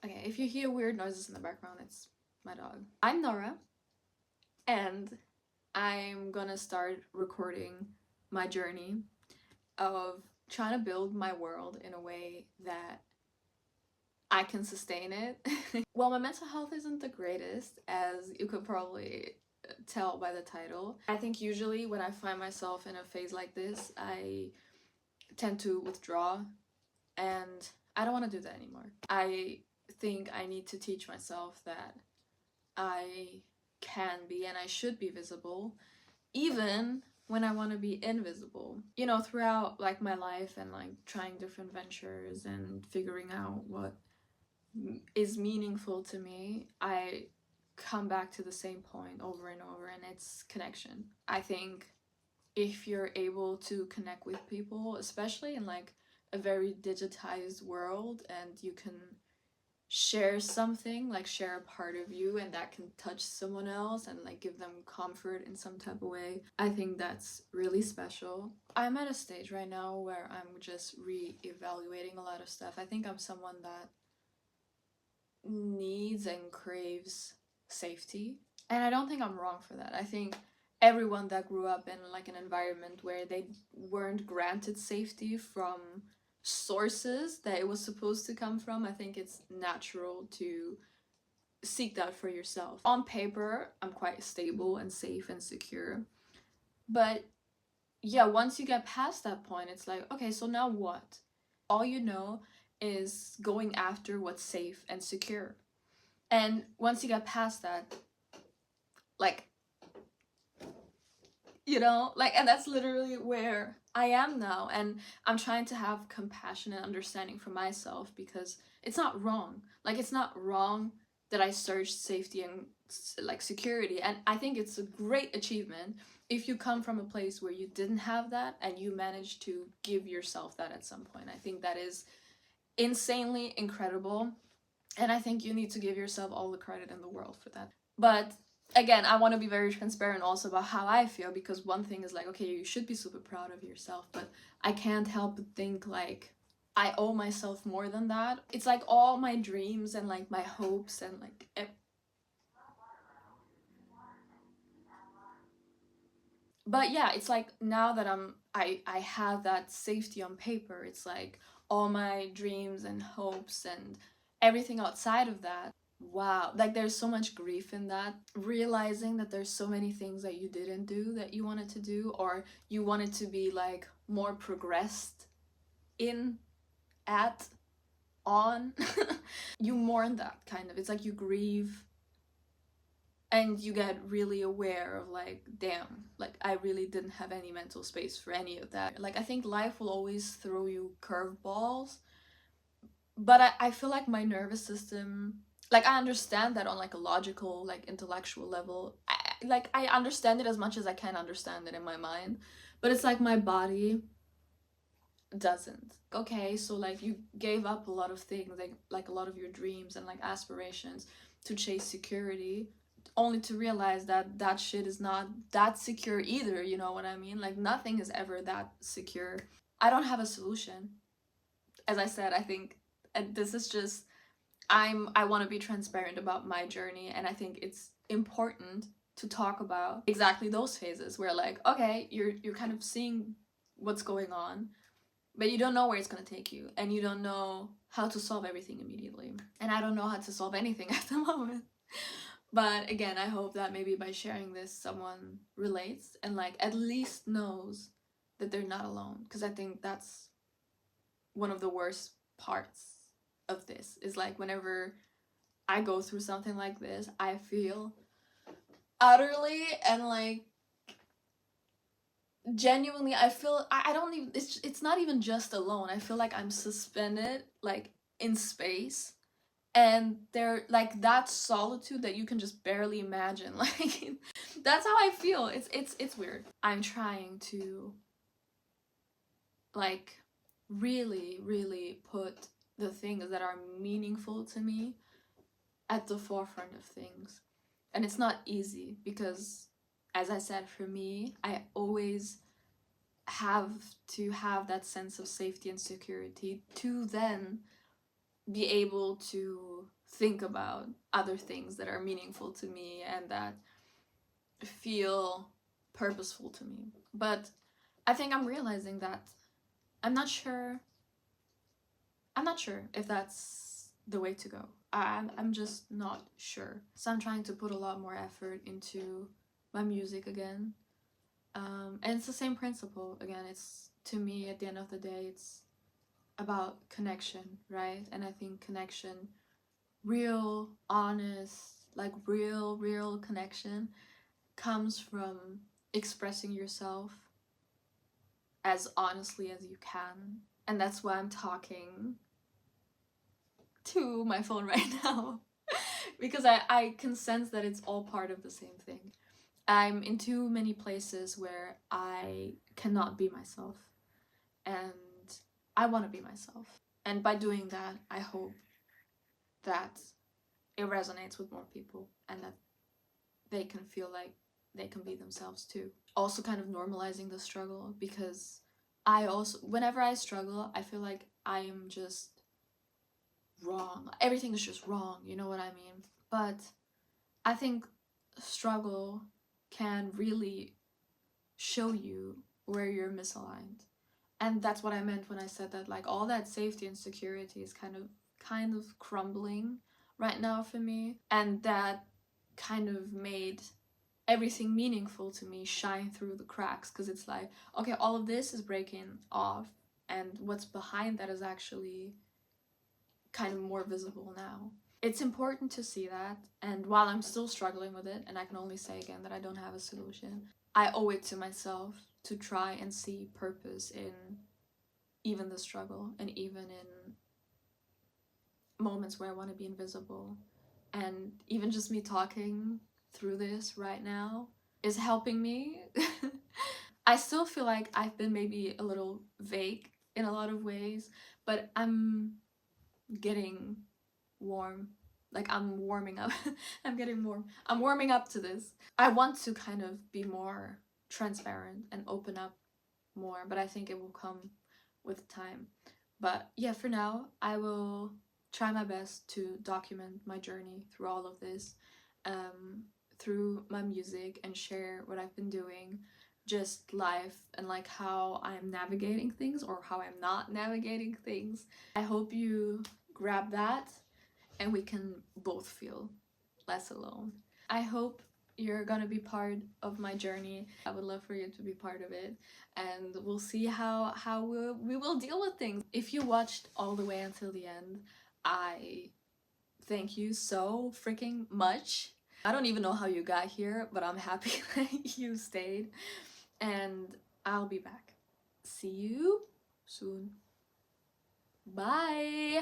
Okay, if you hear weird noises in the background, it's my dog. I'm Nora, and I'm gonna start recording my journey of trying to build my world in a way that I can sustain it. Well, my mental health isn't the greatest, as you could probably tell by the title. I think usually when I find myself in a phase like this, I tend to withdraw, and I don't want to do that anymore. I think I need to teach myself that I can be and I should be visible, even when I want to be invisible. You know, throughout like my life and like trying different ventures and figuring out what is meaningful to me, I come back to the same point over and over, and it's connection. I think if you're able to connect with people, especially in like a very digitized world, and you can share something, like share a part of you, and that can touch someone else and like give them comfort in some type of way, I think that's really special. I'm at a stage right now where I'm just re-evaluating a lot of stuff. I think I'm someone that needs and craves safety, and I don't think I'm wrong for that. I think everyone that grew up in like an environment where they weren't granted safety from sources that it was supposed to come from, I think it's natural to seek that for yourself. On paper, I'm quite stable and safe and secure, but yeah, once you get past that point, it's like, okay, so now what? All you know is going after what's safe and secure. And once you get past that, like, you know, like, and that's literally where I am now. And I'm trying to have compassion and understanding for myself, because it's not wrong. Like, it's not wrong that I searched safety and like security. And I think it's a great achievement if you come from a place where you didn't have that and you managed to give yourself that at some point. I think that is insanely incredible. And I think you need to give yourself all the credit in the world for that. But again, I want to be very transparent also about how I feel, because one thing is like, okay, you should be super proud of yourself, but I can't help but think like I owe myself more than that. It's like all my dreams and like my hopes and like but yeah, it's like now that I have that safety on paper, it's like all my dreams and hopes and everything outside of that, wow, like there's so much grief in that, realizing that there's so many things that you didn't do that you wanted to do, or you wanted to be like more progressed in, at, on. You mourn that kind of, it's like you grieve and you get really aware of like, damn, like I really didn't have any mental space for any of that. Like, I think life will always throw you curveballs, but I feel like my nervous system, like I understand that on like a logical, like intellectual level. I understand it as much as I can understand it in my mind, but it's like my body doesn't. Okay, so like you gave up a lot of things, like a lot of your dreams and like aspirations to chase security, only to realize that that shit is not that secure either, you know what I mean? Like nothing is ever that secure. I don't have a solution. As I said, I think, and this is just, I want to be transparent about my journey, and I think it's important to talk about exactly those phases where like, okay, you're kind of seeing what's going on, but you don't know where it's going to take you, and you don't know how to solve everything immediately. And I don't know how to solve anything at the moment. But again, I hope that maybe by sharing this, someone relates and like at least knows that they're not alone, because I think that's one of the worst parts of this, is like whenever I go through something like this, I feel utterly and like genuinely, I feel I don't even, it's not even just alone. I feel like I'm suspended like in space, and they're like that solitude that you can just barely imagine. Like that's how I feel. It's weird. I'm trying to like really put the things that are meaningful to me at the forefront of things. And it's not easy because, as I said, for me, I always have to have that sense of safety and security to then be able to think about other things that are meaningful to me and that feel purposeful to me. But I think I'm realizing that I'm not sure if that's the way to go. I'm just not sure. So I'm trying to put a lot more effort into my music again. And it's the same principle again. It's, to me, at the end of the day, it's about connection, right? And I think connection, real, honest, like real connection, comes from expressing yourself as honestly as you can. And that's why I'm talking to my phone right now. Because I can sense that it's all part of the same thing. I'm in too many places where I cannot be myself. And I want to be myself. And by doing that, I hope that it resonates with more people and that they can feel like they can be themselves too. Also kind of normalizing the struggle, because I also, whenever I struggle, I feel like I am just wrong. Everything is just wrong, you know what I mean? But I think struggle can really show you where you're misaligned. And that's what I meant when I said that, like, all that safety and security is kind of crumbling right now for me. And that kind of made everything meaningful to me shine through the cracks, because it's like, okay, all of this is breaking off, and what's behind that is actually kind of more visible now. It's important to see that, and while I'm still struggling with it, and I can only say again that I don't have a solution, I owe it to myself to try and see purpose in even the struggle, and even in moments where I want to be invisible. And even just me talking through this right now is helping me. I still feel like I've been maybe a little vague in a lot of ways, but I'm getting warm. Like, I'm warming up. I'm getting warm. I'm warming up to this. I want to kind of be more transparent and open up more, but I think it will come with time. But yeah, for now, I will try my best to document my journey through all of this, through my music, and share what I've been doing, just life, and like how I'm navigating things or how I'm not navigating things. I hope you grab that and we can both feel less alone. I hope you're gonna be part of my journey. I would love for you to be part of it, and we'll see how we will deal with things. If you watched all the way until the end, I thank you so freaking much. I don't even know how you got here, but I'm happy that you stayed, and I'll be back. See you soon. Bye.